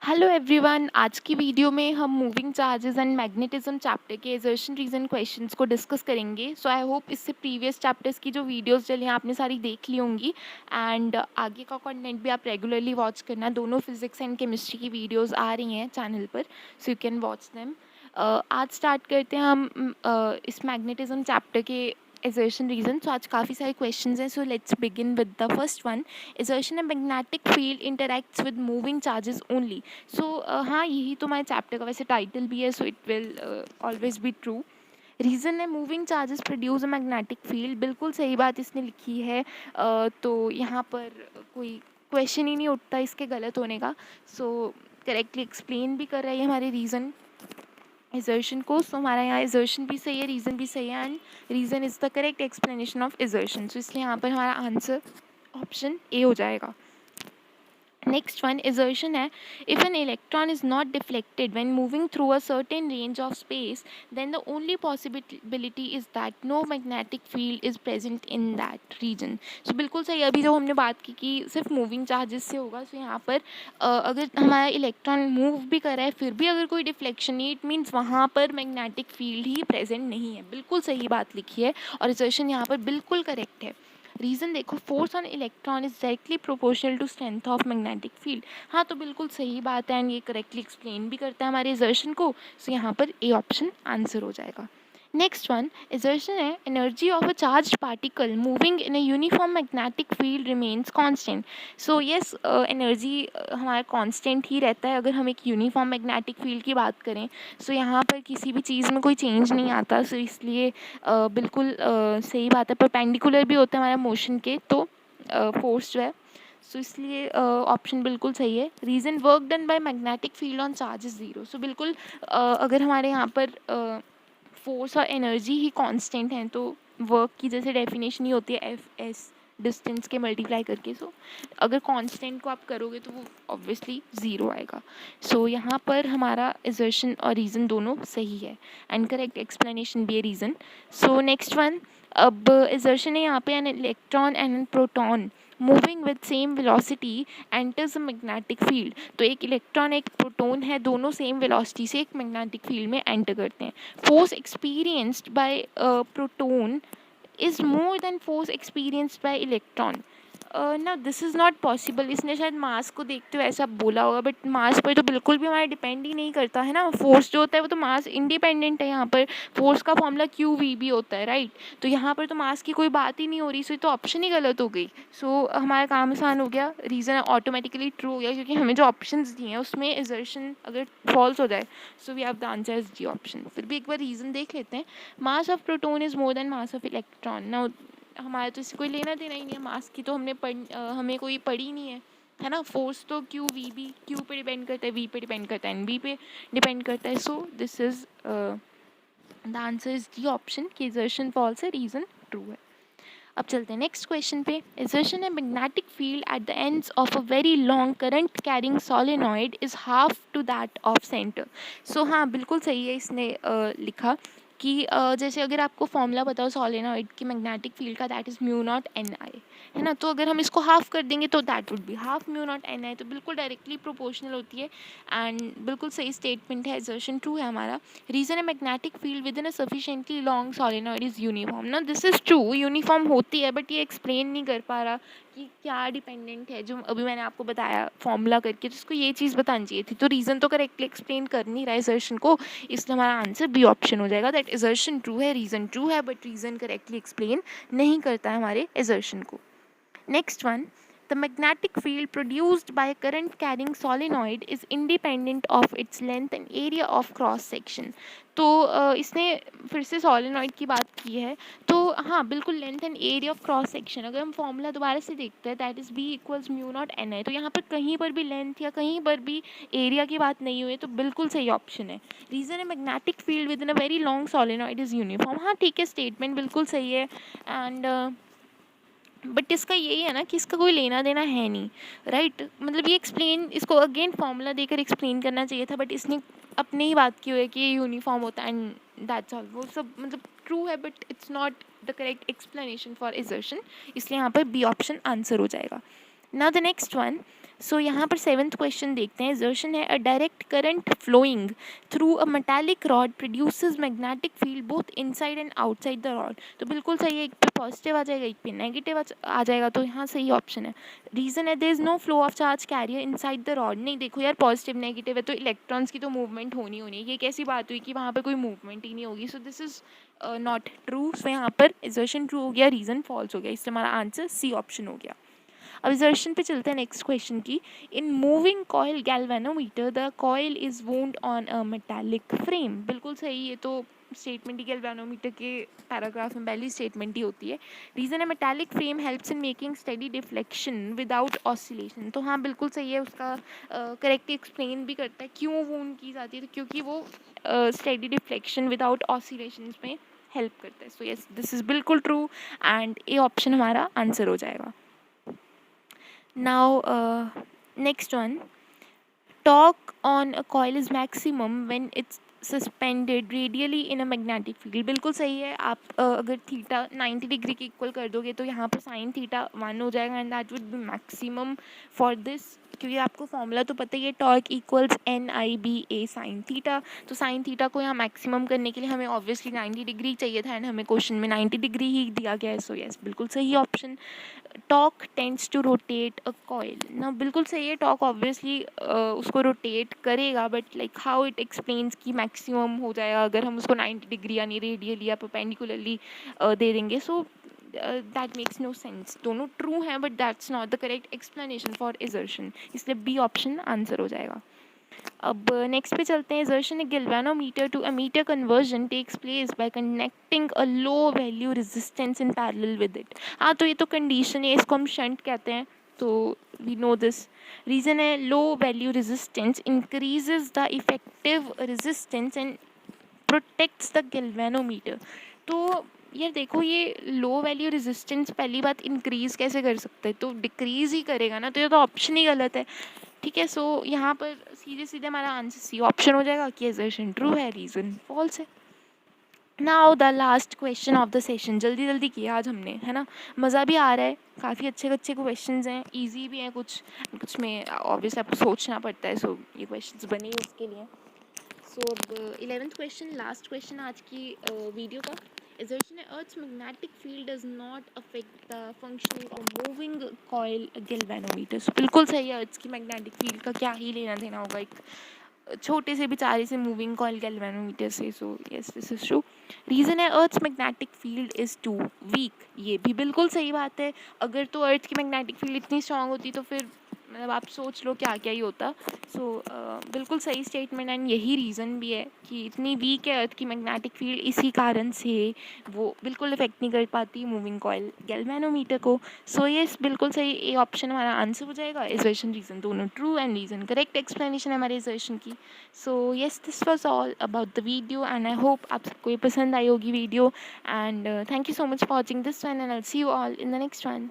Hello everyone, आज की video में हम moving charges and magnetism chapter के एजर्शन रीजन क्वेश्चंस को डिस्कस करेंगे। सो आई होप इससे प्रीवियस चैप्टर्स की जो वीडियोस चली हैं आपने सारी देख ली होंगी एंड आगे का कंटेंट भी आप रेगुलरली वॉच करना। दोनों फिजिक्स एंड केमिस्ट्री की वीडियोस आ रही हैं चैनल पर, so you can watch them. आज स्टार्ट करते हैं हम इस मैग्नेटिज्म चैप्टर के assertion reason। So आज काफ़ी सारे questions हैं, so let's begin with the first one। assertion a magnetic field interacts with moving charges only। so हाँ, यही तो हमारे चैप्टर का वैसे टाइटल भी है, so it will always be true। Reason है moving charges produce a magnetic field, बिल्कुल सही बात इसने लिखी है। तो यहाँ पर कोई क्वेश्चन ही नहीं उठता इसके गलत होने का। सो करेक्टली एक्सप्लेन भी कर रहा है हमारे रीज़न assertion को। सो हमारा यहाँ assertion भी सही है, रीज़न भी सही है and reason is the correct explanation of assertion। सो इसलिए यहाँ पर हमारा आंसर ऑप्शन ए हो जाएगा। नेक्स्ट वन assertion है, if an electron is not deflected when moving through a certain range of space then the only possibility is that no magnetic field is present in that region। so बिल्कुल सही। अभी जो हमने बात की कि सिर्फ मूविंग चार्जेस से होगा, सो यहाँ पर अगर हमारा इलेक्ट्रॉन मूव भी कर रहा है फिर भी अगर कोई डिफ्लेक्शन नहीं, इट मीन्स वहाँ पर मैग्नेटिक फील्ड ही प्रेजेंट नहीं है। बिल्कुल सही बात लिखी है और assertion यहाँ पर बिल्कुल करेक्ट है। रीज़न देखो, force on electron is directly proportional to strength of magnetic field. हाँ, तो बिल्कुल सही बात है एंड ये करेक्टली एक्सप्लेन भी करता है हमारे assertion को। सो यहाँ पर ए ऑप्शन आंसर हो जाएगा। नेक्स्ट वन assertion है, energy of a charge particle moving in a uniform magnetic field remains constant. So yes, energy हमारा कांस्टेंट ही रहता है अगर हम एक यूनिफॉर्म मैग्नेटिक फील्ड की बात करें। सो यहाँ पर किसी भी चीज़ में कोई चेंज नहीं आता। सो इसलिए बिल्कुल सही बात है। परपेंडिकुलर भी होता है हमारा मोशन के, तो फोर्स जो है, सो इसलिए ऑप्शन बिल्कुल सही है। Reason work done by magnetic field on charge is zero. So बिल्कुल अगर हमारे यहाँ पर फोर्स और एनर्जी ही कांस्टेंट हैं तो वर्क की जैसे डेफिनेशन ही होती है एफ एस डिस्टेंस के मल्टीप्लाई करके। सो अगर कांस्टेंट को आप करोगे तो वो ऑब्वियसली ज़ीरो आएगा। सो यहाँ पर हमारा assertion और रीज़न दोनों सही है एंड करेक्ट एक्सप्लेनेशन भी है रीज़न। सो नेक्स्ट वन, अब assertion है यहाँ पे, an electron and proton moving with same velocity enters a magnetic field. तो एक इलेक्ट्रॉन एक प्रोटॉन है, दोनों सेम वेलोसिटी से एक मैग्नेटिक फील्ड में एंटर करते हैं। Force experienced bye proton is more then force experienced bye electron. ना, दिस इज़ नॉट पॉसिबल। इसने शायद मास को देखते हुए ऐसा बोला होगा, बट मास पर तो बिल्कुल भी हमारा डिपेंड ही नहीं करता है ना। फोर्स जो होता है वो तो मास इंडिपेंडेंट है। यहाँ पर फोर्स का फॉर्मूला क्यू वी भी होता है, राइट। तो यहाँ पर तो मास की कोई बात ही नहीं हो रही, सो तो ऑप्शन ही गलत हो गई। सो हमारा काम आसान हो गया, रीज़न ऑटोमेटिकली ट्रू हो गया क्योंकि हमें जो ऑप्शन दिए हैं उसमें assertion अगर फॉल्स हो जाए, so we have the answer is D option. फिर भी एक बार रीज़न देख लेते हैं। Mass of proton is more than mass of electron. ना, हमारा तो इससे कोई लेना देना ही नहीं है, मास की तो हमें कोई पड़ी नहीं है ना। फोर्स तो क्यू वी बी, क्यू पे डिपेंड करता है, वी पे डिपेंड करता है एंड बी पे डिपेंड करता है। So this is the answer is D option कि assertion फॉल्स है, रीज़न ट्रू है। अब चलते हैं नेक्स्ट क्वेश्चन पे। assertion है, magnetic field at the ends of a very long current carrying solenoid is half to that of centre. So हाँ, बिल्कुल सही है इसने लिखा कि जैसे अगर आपको फॉर्मूला बताओ सोलेनॉइड की मैग्नेटिक फील्ड का, that is mu naught n I, है ना। तो अगर हम इसको हाफ कर देंगे तो that would be half mu naught n I, तो बिल्कुल डायरेक्टली प्रोपोर्शनल होती है एंड बिल्कुल सही स्टेटमेंट है, assertion ट्रू है हमारा। रीज़न है, magnetic field with in a sufficiently long solenoid is uniform. ना, दिस इज ट्रू, यूनिफॉर्म होती है, बट ये एक्सप्लेन नहीं कर पा रहा कि क्या डिपेंडेंट है, जो अभी मैंने आपको बताया फॉर्मूला करके, तो उसको ये चीज़ बतानी चाहिए थी। तो रीज़न तो करेक्टली एक्सप्लेन कर नहीं रहा है assertion को, इसलिए हमारा आंसर बी ऑप्शन हो जाएगा। दैट assertion ट्रू है, रीज़न ट्रू है, बट रीज़न करेक्टली एक्सप्लेन नहीं करता है हमारे assertion को। Next one, the magnetic field produced by a current carrying solenoid is independent of its length and area of cross section। तो इसने फिर से सोलेनॉइड की बात की है, तो हाँ बिल्कुल, length and area of cross section अगर हम फॉर्मूला दोबारा से देखते हैं, that is B equals mu naught n I, तो यहाँ पर कहीं पर भी लेंथ या कहीं पर भी एरिया की बात नहीं हुई है, तो बिल्कुल सही ऑप्शन है। रीज़न है, magnetic field with in a very long solenoid is uniform. हाँ ठीक है, स्टेटमेंट बिल्कुल सही है एंड बट इसका यही है ना कि इसका कोई लेना देना है नहीं, राइट। मतलब ये एक्सप्लेन, इसको अगेन फॉर्मूला देकर एक्सप्लेन करना चाहिए था, बट इसने अपने ही बात की हुई है कि ये यूनिफॉर्म होता है एंड दैट्स ऑल। वो सब मतलब ट्रू है, but it's not the correct explanation for assertion, इसलिए यहाँ पर बी ऑप्शन आंसर हो जाएगा। Now the next one, so यहाँ पर 7th क्वेश्चन देखते हैं। एजर्शन है, a direct current flowing through a metallic rod produces magnetic field both inside and outside the rod. तो बिल्कुल सही है, एक पे पॉजिटिव आ जाएगा, एक पे नेगेटिव आ जाएगा, तो यहाँ सही ऑप्शन है। रीज़न है, there is no flow of charge carrier inside the rod. नहीं, देखो यार, पॉजिटिव नेगेटिव है तो इलेक्ट्रॉन्स की तो मूवमेंट होनी होनी है, ये कैसी बात हुई कि वहाँ पर कोई मूवमेंट ही नहीं होगी। So this is not true. So यहाँ पर एजर्शन ट्रू हो गया, रीज़न फॉल्स हो गया, इससे हमारा आंसर सी ऑप्शन हो गया। अब एजर्शन पे चलते हैं नेक्स्ट क्वेश्चन की। In moving coil galvanometer the coil is wound on a metallic frame. बिल्कुल सही, ये तो स्टेटमेंट ही गैल्वेनोमीटर के पैराग्राफ में पहली स्टेटमेंट ही होती है। रीज़न है, metallic frame helps in making steady deflection without oscillation. तो हाँ, बिल्कुल सही है, उसका करेक्ट एक्सप्लेन भी करता है क्यों वोन की जाती है, तो क्योंकि वो स्टेडी डिफ्लेक्शन विदाउट ऑसिलेशन में हेल्प करता है। सो यस, दिस इज़ बिल्कुल ट्रू एंड ए ऑप्शन हमारा आंसर हो जाएगा। Now, next one, torque on a coil is maximum when it's suspended radially in a magnetic field. बिल्कुल सही है, आप अगर थीटा 90 डिग्री के इक्वल कर दोगे तो यहाँ पर साइन थीटा 1 हो जाएगा and that would B maximum for this, क्योंकि आपको फॉर्मूला तो पता ही है, torque equals NIBA sine theta. तो साइन थीटा को यहाँ मैक्सिमम करने के लिए हमें ऑब्वियसली 90 डिग्री चाहिए था एंड हमें क्वेश्चन में 90 डिग्री ही दिया गया है। सो यस, बिल्कुल सही option. Torque tends to rotate a coil ना, बिल्कुल सही है, टॉर्क ऑब्वियसली उसको रोटेट करेगा, but like how it explains कि मैक्सिमम हो जाएगा अगर हम उसको 90 डिग्री यानी रेडियली या परपेंडिकुलरली दे देंगे। So that makes no sense. दोनों ट्रू हैं but that's not the correct explanation for assertion, इसलिए बी ऑप्शन आंसर हो जाएगा। अब नेक्स्ट पे चलते हैं। Assertion, galvanometer to ammeter conversion takes place by connecting a low value resistance in parallel with it. हाँ, तो ये तो कंडीशन है, इसको हम शंट कहते हैं, तो वी नो दिस। रीज़न है, low value resistance increases the effective resistance and protects the galvanometer. तो यार देखो, ये लो वैल्यू रेजिस्टेंस पहली बात इंक्रीज कैसे कर सकता है, तो डिक्रीज ही करेगा ना, तो ये तो ऑप्शन ही गलत है। ठीक है, सो यहाँ पर सीधे सीधे हमारा आंसर सी ऑप्शन हो जाएगा कि एजर्शन ट्रू है, रीज़न फॉल्स है। Now the last question of the session. जल्दी जल्दी किया आज हमने, है ना, मज़ा भी आ रहा है, काफ़ी अच्छे अच्छे क्वेश्चंस हैं, इजी भी हैं, कुछ में ऑब्वियसली आपको सोचना पड़ता है, सो ये क्वेश्चंस बने ही उसके लिए। सो अब 11th क्वेश्चन, लास्ट क्वेश्चन आज की वीडियो का। Assertion, Earth's magnetic field does not affect the functioning of moving coil galvanometer. So बिल्कुल सही है, अर्थ की मैग्नेटिक फील्ड का क्या ही लेना देना होगा एक छोटे से बेचारे से मूविंग कॉइल गैल्वेनोमीटर से। So yes, this is true. Reason है, earth's magnetic field is too weak. ये भी बिल्कुल सही बात है, अगर तो अर्थ की मैग्नेटिक फील्ड इतनी स्ट्रांग होती तो फिर मतलब आप सोच लो क्या क्या ही होता। सो बिल्कुल सही स्टेटमेंट एंड यही रीज़न भी है कि इतनी वीक है अर्थ की मैग्नेटिक फील्ड, इसी कारण से वो बिल्कुल इफेक्ट नहीं कर पाती मूविंग कॉइल गैल्वेनोमीटर को। सो यस, बिल्कुल सही, ए ऑप्शन हमारा आंसर हो जाएगा। एजर्शन रीज़न दोनों true and reason correct explanation है हमारे एजर्शन की। सो yes, this was all about the video and I hope आप सबको ये पसंद आई होगी video, and thank you so much for watching this one and I will see you all in the next one.